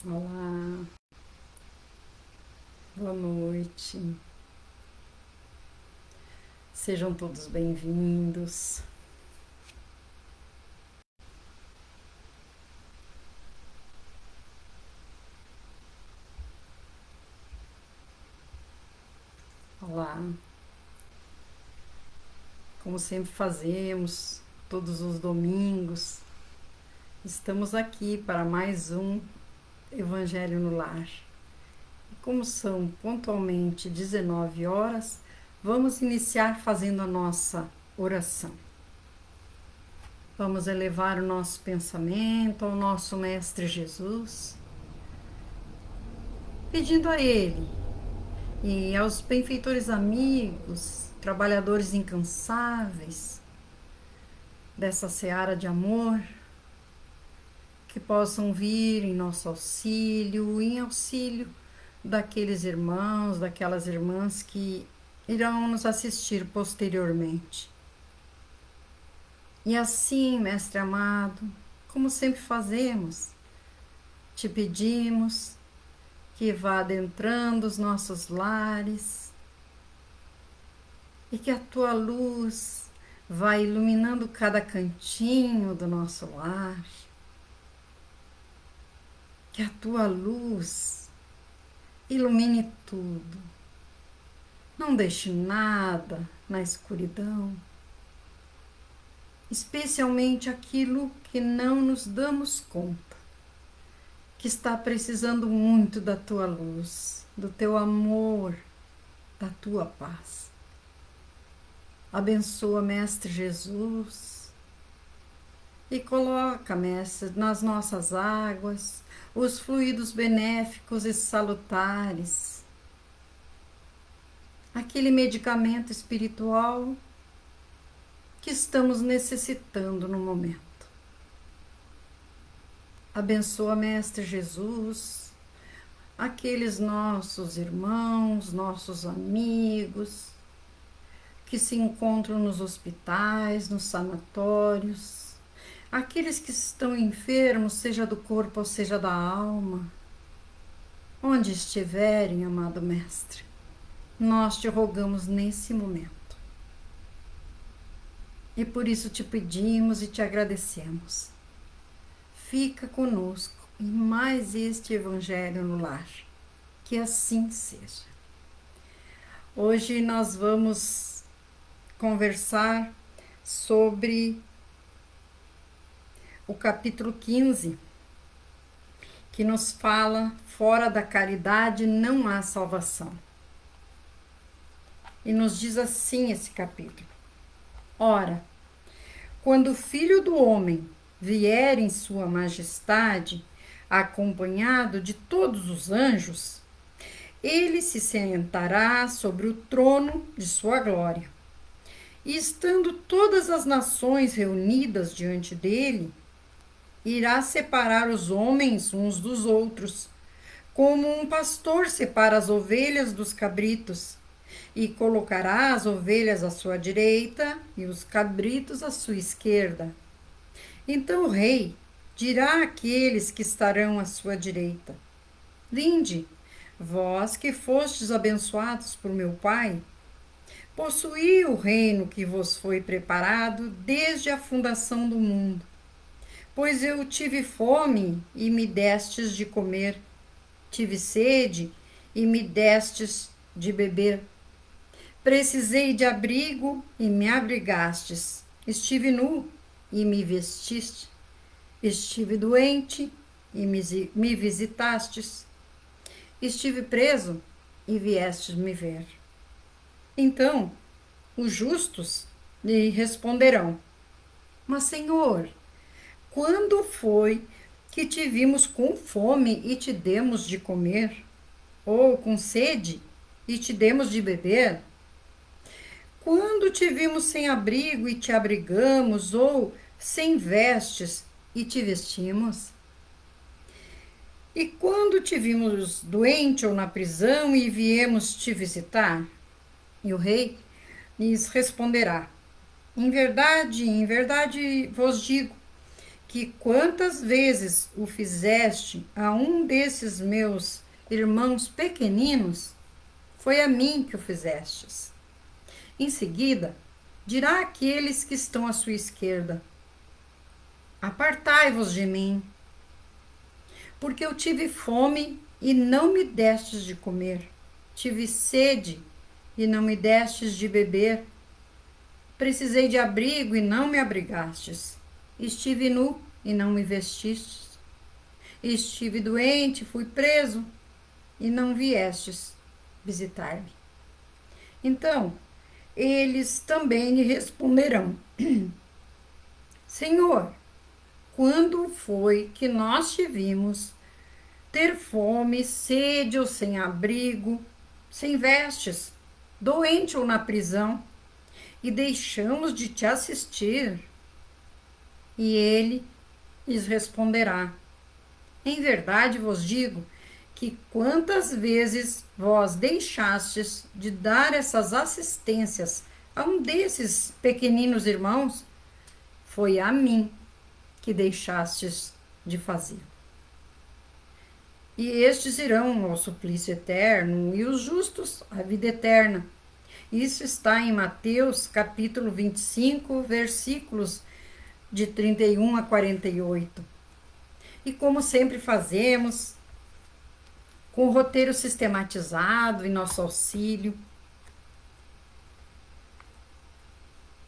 Olá, boa noite. Sejam todos bem-vindos. Olá, como sempre fazemos, todos os domingos, estamos aqui para mais um Evangelho no Lar. E como são pontualmente 19 horas, vamos iniciar fazendo a nossa oração. Vamos elevar o nosso pensamento ao nosso Mestre Jesus, pedindo a Ele e aos benfeitores amigos, trabalhadores incansáveis dessa seara de amor, que possam vir em nosso auxílio, em auxílio daqueles irmãos, daquelas irmãs que irão nos assistir posteriormente. E assim, Mestre amado, como sempre fazemos, te pedimos que vá adentrando os nossos lares e que a tua luz vá iluminando cada cantinho do nosso lar, que a tua luz ilumine tudo, não deixe nada na escuridão, especialmente aquilo que não nos damos conta, que está precisando muito da tua luz, do teu amor, da tua paz. Abençoa, Mestre Jesus, e coloca, Mestre, nas nossas águas os fluidos benéficos e salutares, aquele medicamento espiritual que estamos necessitando no momento. Abençoa, Mestre Jesus, aqueles nossos irmãos, nossos amigos, que se encontram nos hospitais, nos sanatórios, aqueles que estão enfermos, seja do corpo ou seja da alma, onde estiverem, amado Mestre, nós te rogamos nesse momento. E por isso te pedimos e te agradecemos. Fica conosco em mais este Evangelho no Lar. Que assim seja. Hoje nós vamos conversar sobre o capítulo 15, que nos fala: fora da caridade não há salvação. E nos diz assim esse capítulo: ora, quando o Filho do Homem vier em sua majestade, acompanhado de todos os anjos, ele se sentará sobre o trono de sua glória. E estando todas as nações reunidas diante dele, irá separar os homens uns dos outros, como um pastor separa as ovelhas dos cabritos, e colocará as ovelhas à sua direita e os cabritos à sua esquerda. Então o rei dirá àqueles que estarão à sua direita: vinde, vós que fostes abençoados por meu Pai, possuí o reino que vos foi preparado desde a fundação do mundo. Pois eu tive fome e me destes de comer, tive sede e me destes de beber. Precisei de abrigo e me abrigastes, estive nu e me vestiste, estive doente e me visitastes, estive preso e viestes me ver. Então os justos lhe responderão: mas, Senhor, quando foi que te vimos com fome e te demos de comer? Ou com sede e te demos de beber? Quando te vimos sem abrigo e te abrigamos? Ou sem vestes e te vestimos? E quando te vimos doente ou na prisão e viemos te visitar? E o rei lhes responderá: em verdade vos digo, que quantas vezes o fizeste a um desses meus irmãos pequeninos, foi a mim que o fizestes. Em seguida, dirá àqueles que estão à sua esquerda: Apartai-vos de mim, porque eu tive fome e não me destes de comer, tive sede e não me destes de beber, precisei de abrigo e não me abrigastes, estive nu e não me vestistes, estive doente, fui preso e não viestes visitar-me. Então, eles também lhe responderão: Senhor, quando foi que nós te vimos ter fome, sede ou sem abrigo, sem vestes, doente ou na prisão, e deixamos de te assistir? E ele lhes responderá: Em verdade vos digo que quantas vezes vós deixastes de dar essas assistências a um desses pequeninos irmãos, foi a mim que deixastes de fazer. E estes irão ao suplício eterno, e os justos à vida eterna. Isso está em Mateus, capítulo 25, versículos de 31 a 48. E como sempre fazemos, com o roteiro sistematizado em nosso auxílio,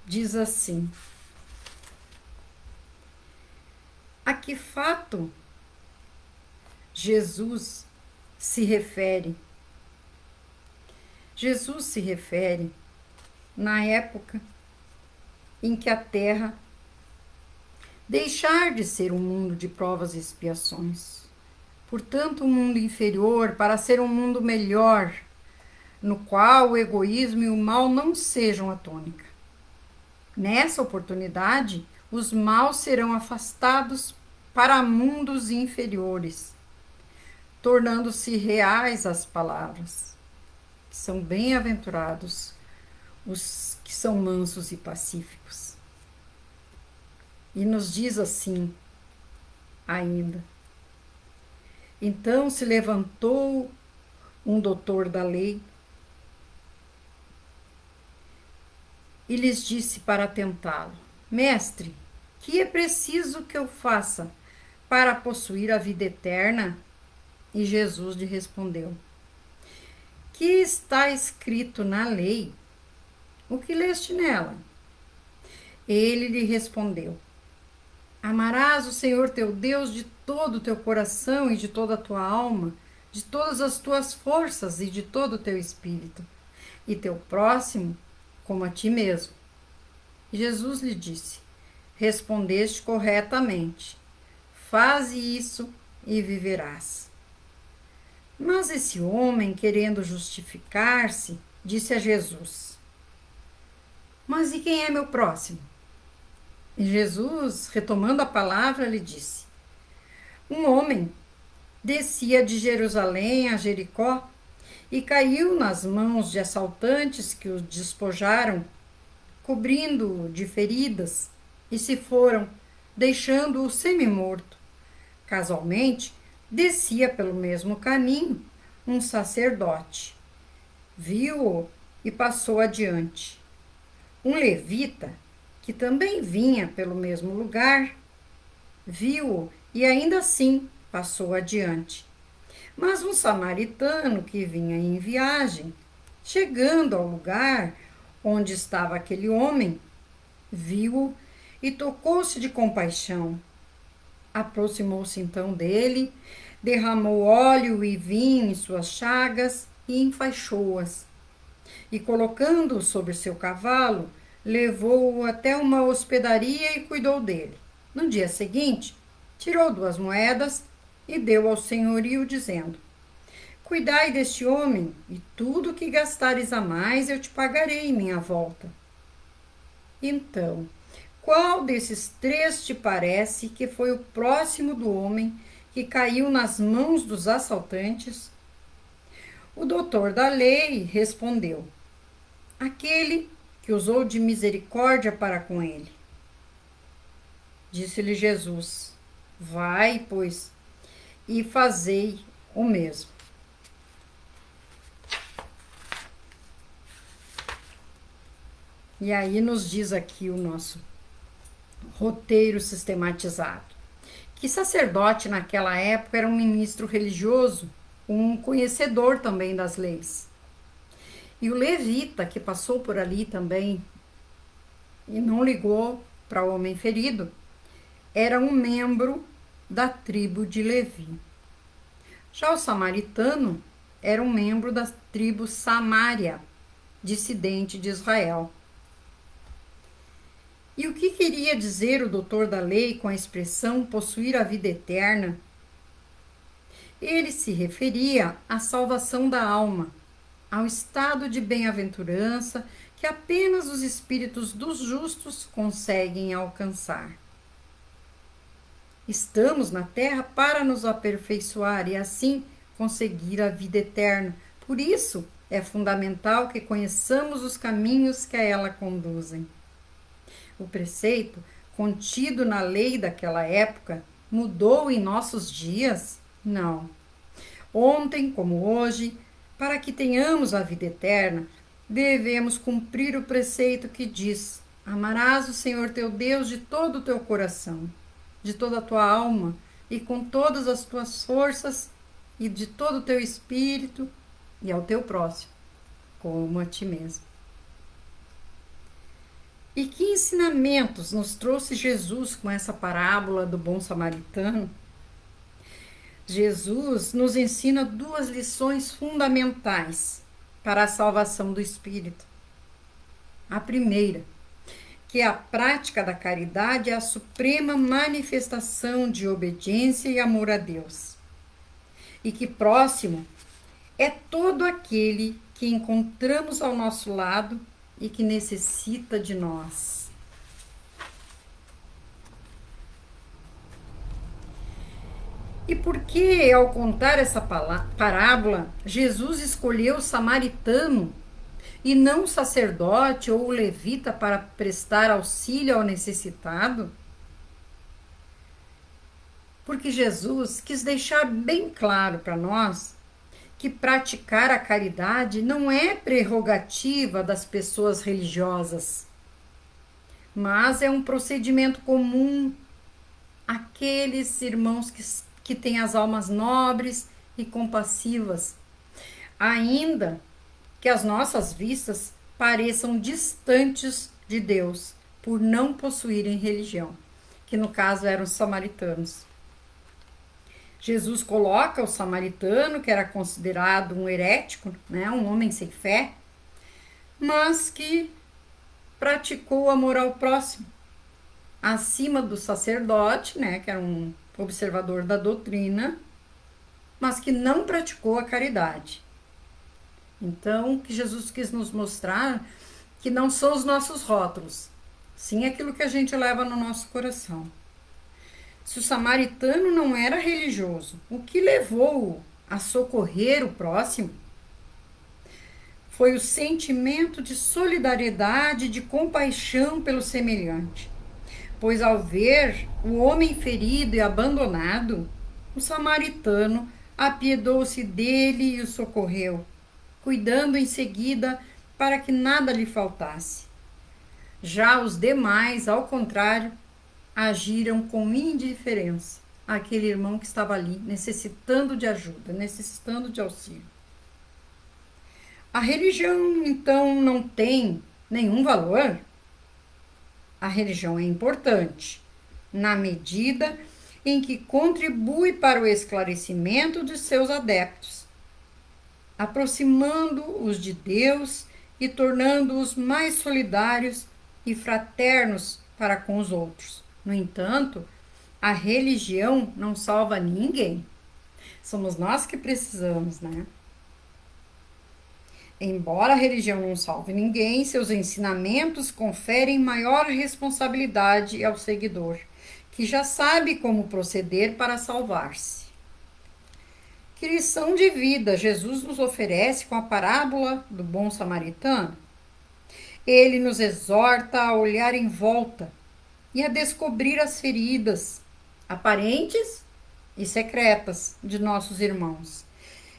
diz assim: a que fato Jesus se refere? Jesus se refere na época em que a Terra deixar de ser um mundo de provas e expiações, portanto, um mundo inferior, para ser um mundo melhor, no qual o egoísmo e o mal não sejam a tônica. Nessa oportunidade, os maus serão afastados para mundos inferiores, tornando-se reais as palavras, que são bem-aventurados os que são mansos e pacíficos. E nos diz assim ainda: então se levantou um doutor da lei e lhes disse para tentá-lo: Mestre, que é preciso que eu faça para possuir a vida eterna? E Jesus lhe respondeu: que está escrito na lei? O que leste nela? Ele lhe respondeu: amarás o Senhor teu Deus de todo o teu coração e de toda a tua alma, de todas as tuas forças e de todo o teu espírito, e teu próximo como a ti mesmo. Jesus lhe disse: respondeste corretamente, faze isso e viverás. Mas esse homem, querendo justificar-se, disse a Jesus: mas e quem é meu próximo? E Jesus, retomando a palavra, lhe disse: um homem descia de Jerusalém a Jericó e caiu nas mãos de assaltantes que o despojaram, cobrindo-o de feridas, e se foram, deixando-o semi-morto. Casualmente, descia pelo mesmo caminho um sacerdote. Viu-o e passou adiante. Um levita, que também vinha pelo mesmo lugar, viu-o e ainda assim passou adiante. Mas um samaritano que vinha em viagem, chegando ao lugar onde estava aquele homem, viu-o e tocou-se de compaixão. Aproximou-se então dele, derramou óleo e vinho em suas chagas e enfaixou-as. E colocando-o sobre seu cavalo, levou-o até uma hospedaria e cuidou dele. No dia seguinte, tirou 2 moedas e deu ao senhorio, dizendo: cuidai deste homem, e tudo o que gastares a mais eu te pagarei em minha volta. Então, qual desses 3 te parece que foi o próximo do homem que caiu nas mãos dos assaltantes? O doutor da lei respondeu: aquele que usou de misericórdia para com ele. Disse-lhe Jesus: vai, pois, e fazei o mesmo. E aí nos diz aqui o nosso roteiro sistematizado, que sacerdote naquela época era um ministro religioso, um conhecedor também das leis. E o levita, que passou por ali também e não ligou para o homem ferido, era um membro da tribo de Levi. Já o samaritano era um membro da tribo Samária, dissidente de Israel. E o que queria dizer o doutor da lei com a expressão possuir a vida eterna? Ele se referia à salvação da alma, ao estado de bem-aventurança que apenas os espíritos dos justos conseguem alcançar. Estamos na terra para nos aperfeiçoar e assim conseguir a vida eterna. Por isso, é fundamental que conheçamos os caminhos que a ela conduzem. O preceito, contido na lei daquela época, mudou em nossos dias? Não. Ontem, como hoje, para que tenhamos a vida eterna, devemos cumprir o preceito que diz: amarás o Senhor teu Deus de todo o teu coração, de toda a tua alma e com todas as tuas forças e de todo o teu espírito e ao teu próximo, como a ti mesmo. E que ensinamentos nos trouxe Jesus com essa parábola do bom samaritano? Jesus nos ensina duas lições fundamentais para a salvação do espírito. A primeira, que a prática da caridade é a suprema manifestação de obediência e amor a Deus. E que próximo é todo aquele que encontramos ao nosso lado e que necessita de nós. E por que, ao contar essa parábola, Jesus escolheu o samaritano e não o sacerdote ou o levita para prestar auxílio ao necessitado? Porque Jesus quis deixar bem claro para nós que praticar a caridade não é prerrogativa das pessoas religiosas, mas é um procedimento comum àqueles irmãos que têm as almas nobres e compassivas, ainda que as nossas vistas pareçam distantes de Deus por não possuírem religião, que no caso eram os samaritanos. Jesus coloca o samaritano, que era considerado um herético, né, um homem sem fé, mas que praticou o amor ao próximo, acima do sacerdote, né, que era um observador da doutrina, mas que não praticou a caridade. Então, que Jesus quis nos mostrar que não são os nossos rótulos, sim aquilo que a gente leva no nosso coração. Se o samaritano não era religioso, o que levou-o a socorrer o próximo foi o sentimento de solidariedade, de compaixão pelo semelhante. Pois ao ver o homem ferido e abandonado, o samaritano apiedou-se dele e o socorreu, cuidando em seguida para que nada lhe faltasse. Já os demais, ao contrário, agiram com indiferença àquele irmão que estava ali, necessitando de ajuda, necessitando de auxílio. A religião, então, não tem nenhum valor? A religião é importante, na medida em que contribui para o esclarecimento de seus adeptos, aproximando-os de Deus e tornando-os mais solidários e fraternos para com os outros. No entanto, a religião não salva ninguém. Somos nós que precisamos, né? Embora a religião não salve ninguém, seus ensinamentos conferem maior responsabilidade ao seguidor, que já sabe como proceder para salvar-se. Que lição de vida Jesus nos oferece com a parábola do bom samaritano? Ele nos exorta a olhar em volta, e a descobrir as feridas aparentes e secretas de nossos irmãos.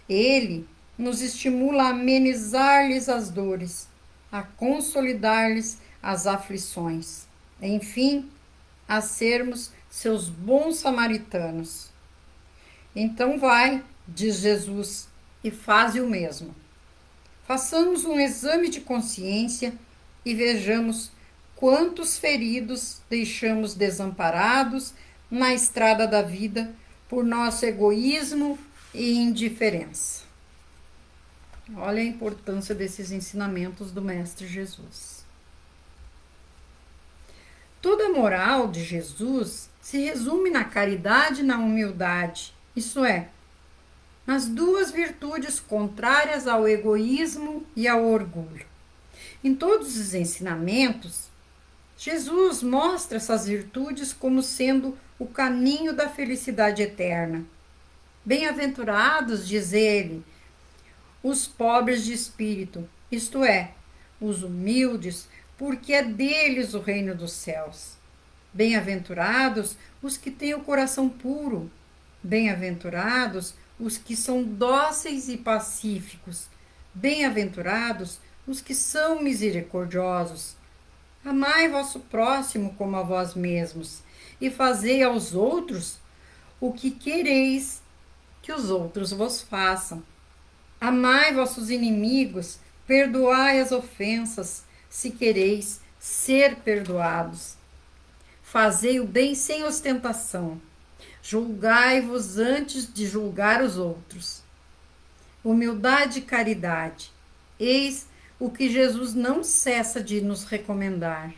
Ele nos estimula a amenizar-lhes as dores, a consolidar-lhes as aflições, enfim, a sermos seus bons samaritanos. Então vai, diz Jesus, e faze o mesmo. Façamos um exame de consciência e vejamos quantos feridos deixamos desamparados na estrada da vida por nosso egoísmo e indiferença. Olha a importância desses ensinamentos do Mestre Jesus. Toda a moral de Jesus se resume na caridade e na humildade, isso é, nas duas virtudes contrárias ao egoísmo e ao orgulho. Em todos os ensinamentos, Jesus mostra essas virtudes como sendo o caminho da felicidade eterna. Bem-aventurados, diz ele, os pobres de espírito, isto é, os humildes, porque é deles o reino dos céus. Bem-aventurados os que têm o coração puro. Bem-aventurados os que são dóceis e pacíficos. Bem-aventurados os que são misericordiosos. Amai vosso próximo como a vós mesmos, e fazei aos outros o que quereis que os outros vos façam. Amai vossos inimigos, perdoai as ofensas, se quereis ser perdoados. Fazei o bem sem ostentação. Julgai-vos antes de julgar os outros. Humildade e caridade. Eis o que Jesus não cessa de nos recomendar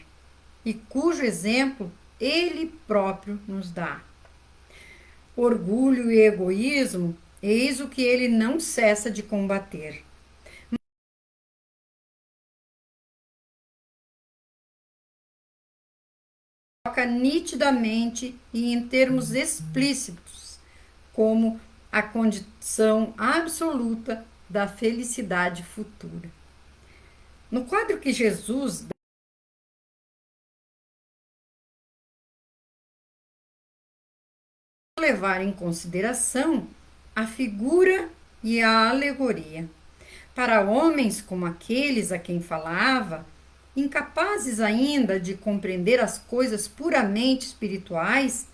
e cujo exemplo ele próprio nos dá. Orgulho e egoísmo, eis o que ele não cessa de combater. Coloca nitidamente e em termos explícitos como a condição absoluta da felicidade futura. No quadro que Jesus levar em consideração a figura e a alegoria. Para homens como aqueles a quem falava, incapazes ainda de compreender as coisas puramente espirituais,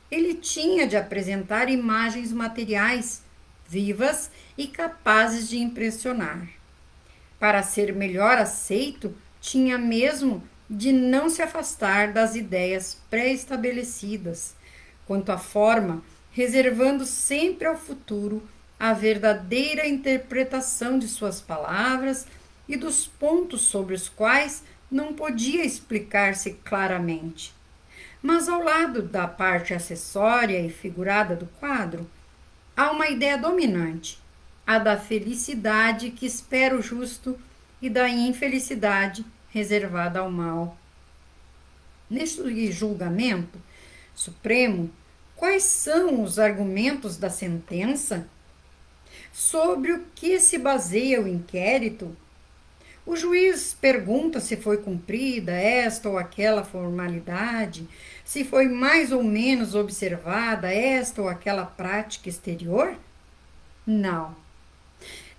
ele tinha de apresentar imagens materiais, vivas e capazes de impressionar. Para ser melhor aceito, tinha mesmo de não se afastar das ideias pré-estabelecidas, quanto à forma, reservando sempre ao futuro a verdadeira interpretação de suas palavras e dos pontos sobre os quais não podia explicar-se claramente. Mas ao lado da parte acessória e figurada do quadro, há uma ideia dominante, a da felicidade que espera o justo e da infelicidade reservada ao mal. Neste julgamento supremo, quais são os argumentos da sentença? Sobre o que se baseia o inquérito? O juiz pergunta se foi cumprida esta ou aquela formalidade, se foi mais ou menos observada esta ou aquela prática exterior? Não.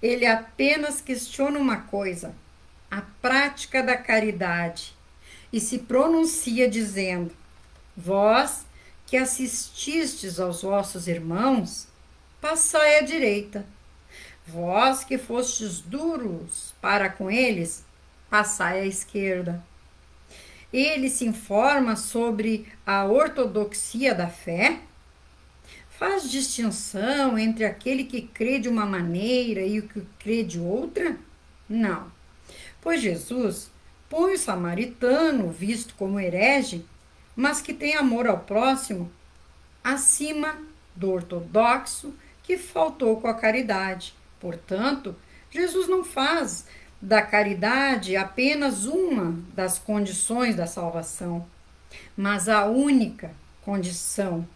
Ele apenas questiona uma coisa, a prática da caridade, e se pronuncia dizendo: vós que assististes aos vossos irmãos, passai à direita. Vós que fostes duros para com eles, passai à esquerda. Ele se informa sobre a ortodoxia da fé, faz distinção entre aquele que crê de uma maneira e o que crê de outra? Não, pois Jesus põe o samaritano, visto como herege, mas que tem amor ao próximo, acima do ortodoxo que faltou com a caridade. Portanto, Jesus não faz da caridade apenas uma das condições da salvação, mas a única condição.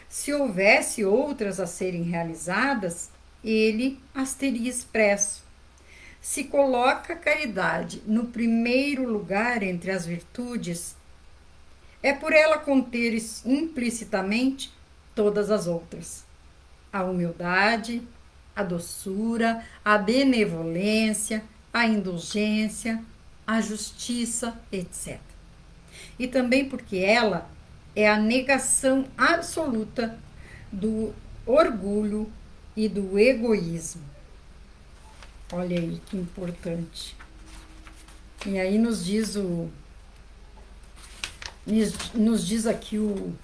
Se houvesse outras a serem realizadas, ele as teria expresso. Se coloca a caridade no primeiro lugar entre as virtudes, é por ela conter implicitamente todas as outras: a humildade, a doçura, a benevolência, a indulgência, a justiça, etc. E também porque ela é a negação absoluta do orgulho e do egoísmo. Olha aí que importante. E aí nos diz aqui o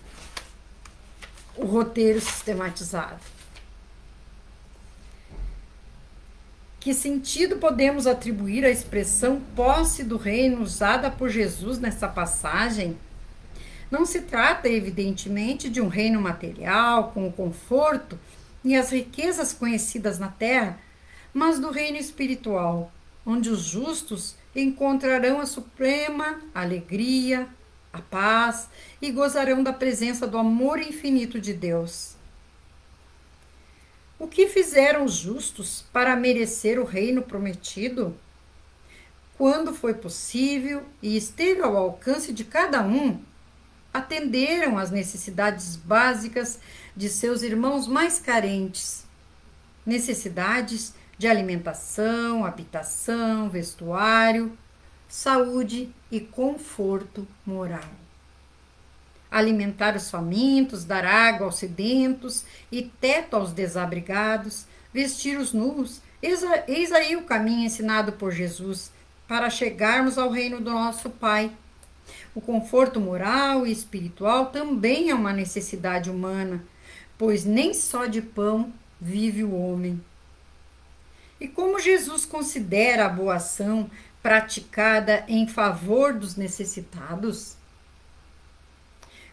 roteiro sistematizado. Que sentido podemos atribuir à expressão posse do reino usada por Jesus nessa passagem? Não se trata, evidentemente, de um reino material, com o conforto e as riquezas conhecidas na terra, mas do reino espiritual, onde os justos encontrarão a suprema alegria, a paz e gozarão da presença do amor infinito de Deus. O que fizeram os justos para merecer o reino prometido? Quando foi possível e esteve ao alcance de cada um, atenderam às necessidades básicas de seus irmãos mais carentes, necessidades de alimentação, habitação, vestuário, saúde e conforto moral. Alimentar os famintos, dar água aos sedentos e teto aos desabrigados, vestir os nus. Eis aí o caminho ensinado por Jesus para chegarmos ao reino do nosso Pai. O conforto moral e espiritual também é uma necessidade humana, pois nem só de pão vive o homem. E como Jesus considera a boa ação praticada em favor dos necessitados?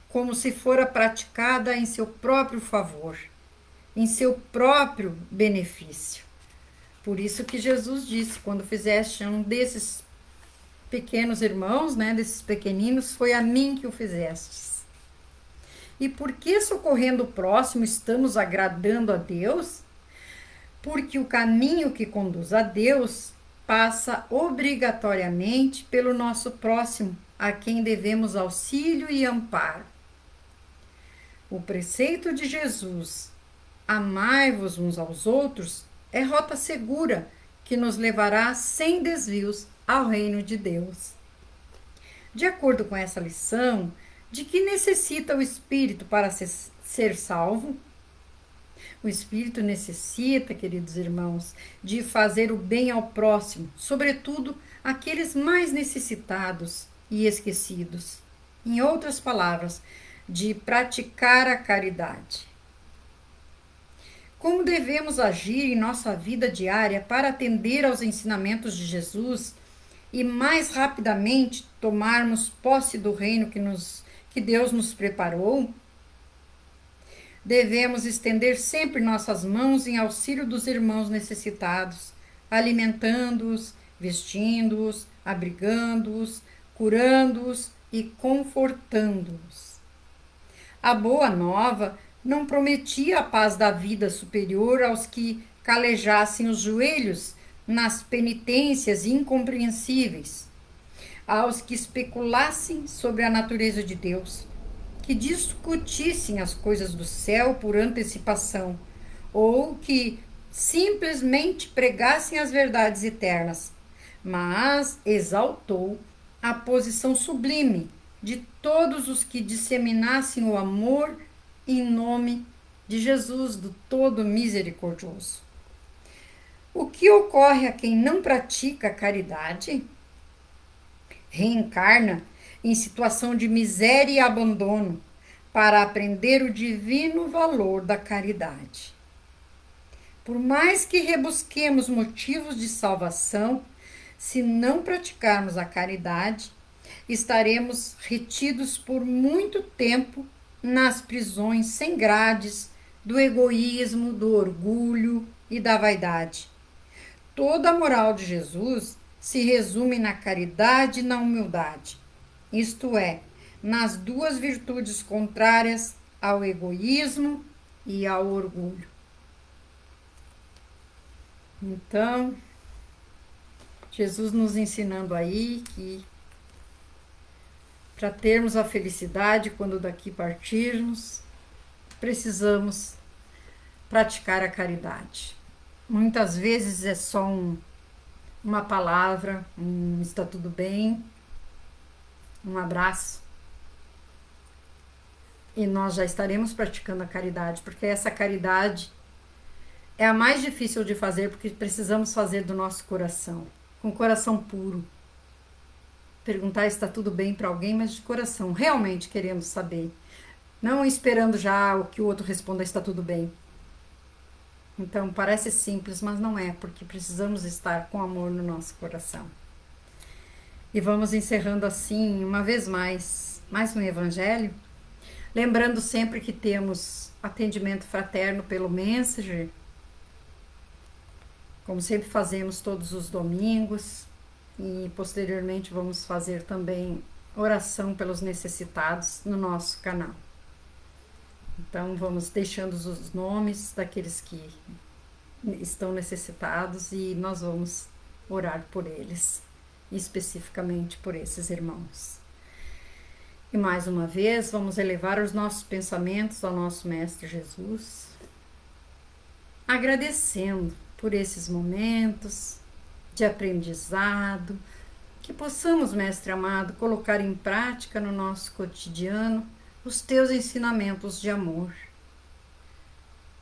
Como se fora praticada em seu próprio favor, em seu próprio benefício. Por isso que Jesus disse, quando fizeste um desses pequenos irmãos, né, desses pequeninos, foi a mim que o fizestes. E por que socorrendo o próximo estamos agradando a Deus? Porque o caminho que conduz a Deus passa obrigatoriamente pelo nosso próximo, a quem devemos auxílio e amparo. O preceito de Jesus, amai-vos uns aos outros, é rota segura que nos levará sem desvios ao reino de Deus. De acordo com essa lição, de que necessita o espírito para ser salvo? O espírito necessita, queridos irmãos, de fazer o bem ao próximo, sobretudo aqueles mais necessitados e esquecidos. Em outras palavras, de praticar a caridade. Como devemos agir em nossa vida diária para atender aos ensinamentos de Jesus e mais rapidamente tomarmos posse do reino que Deus nos preparou? Devemos estender sempre nossas mãos em auxílio dos irmãos necessitados, alimentando-os, vestindo-os, abrigando-os, curando-os e confortando-os. A boa nova não prometia a paz da vida superior aos que calejassem os joelhos nas penitências incompreensíveis, aos que especulassem sobre a natureza de Deus, que discutissem as coisas do céu por antecipação, ou que simplesmente pregassem as verdades eternas, mas exaltou a posição sublime de todos os que disseminassem o amor em nome de Jesus, do Todo Misericordioso. O que ocorre a quem não pratica a caridade? Reencarna em situação de miséria e abandono para aprender o divino valor da caridade. Por mais que rebusquemos motivos de salvação, se não praticarmos a caridade, estaremos retidos por muito tempo nas prisões sem grades do egoísmo, do orgulho e da vaidade. Toda a moral de Jesus se resume na caridade e na humildade, isto é, nas duas virtudes contrárias ao egoísmo e ao orgulho. Então, Jesus nos ensinando aí que Para termos a felicidade quando daqui partirmos, precisamos praticar a caridade. Muitas vezes é só uma palavra, está tudo bem, um abraço, e nós já estaremos praticando a caridade, porque essa caridade é a mais difícil de fazer, porque precisamos fazer do nosso coração, com o coração puro. Perguntar se está tudo bem para alguém, mas de coração, realmente querendo saber. Não esperando já o que o outro responda está tudo bem. Então parece simples, mas não é, porque precisamos estar com amor no nosso coração. E vamos encerrando assim, uma vez mais um evangelho. Lembrando sempre que temos atendimento fraterno pelo Messenger, como sempre fazemos todos os domingos, e posteriormente vamos fazer também oração pelos necessitados no nosso canal. Então vamos deixando os nomes daqueles que estão necessitados e nós vamos orar por eles, especificamente por esses irmãos. E mais uma vez vamos elevar os nossos pensamentos ao nosso Mestre Jesus, agradecendo por esses momentos de aprendizado, que possamos, Mestre amado, colocar em prática no nosso cotidiano os teus ensinamentos de amor,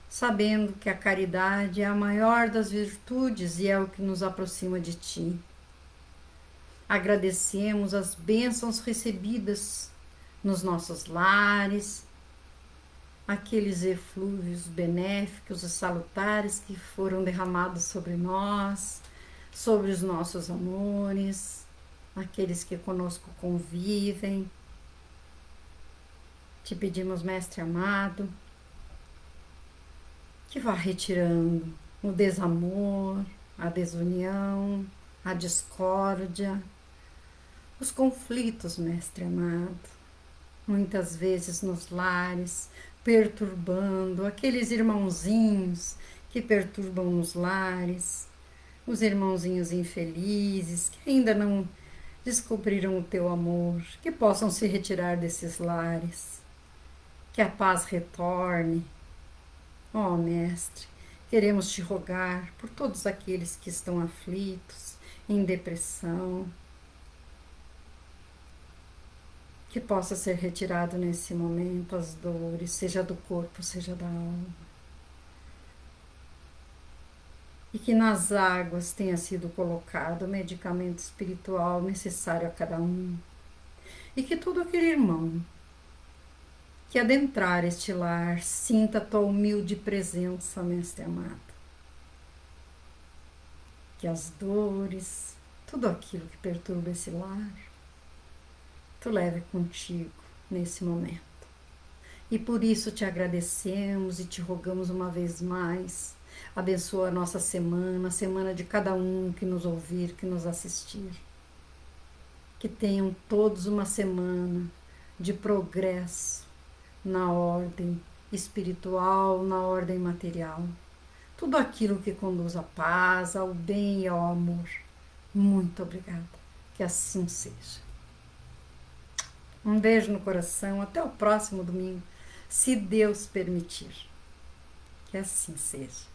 sabendo que a caridade é a maior das virtudes e é o que nos aproxima de ti. Agradecemos as bênçãos recebidas nos nossos lares, aqueles eflúvios benéficos e salutares que foram derramados sobre nós, sobre os nossos amores, aqueles que conosco convivem. Te pedimos, Mestre amado, que vá retirando o desamor, a desunião, a discórdia, os conflitos, Mestre amado, muitas vezes nos lares, perturbando aqueles irmãozinhos que perturbam nos lares, os irmãozinhos infelizes que ainda não descobriram o teu amor, que possam se retirar desses lares, que a paz retorne. Ó Mestre, queremos te rogar por todos aqueles que estão aflitos, em depressão, que possa ser retirado nesse momento as dores, seja do corpo, seja da alma. E que nas águas tenha sido colocado o medicamento espiritual necessário a cada um. E que todo aquele irmão que adentrar este lar sinta a tua humilde presença, Mestre amado. Que as dores, tudo aquilo que perturba esse lar, tu leve contigo nesse momento. E por isso te agradecemos e te rogamos uma vez mais, abençoa a nossa semana, a semana de cada um que nos ouvir, que nos assistir. Que tenham todos uma semana de progresso na ordem espiritual, na ordem material. Tudo aquilo que conduz à paz, ao bem e ao amor. Muito obrigada. Que assim seja. Um beijo no coração. Até o próximo domingo, se Deus permitir. Que assim seja.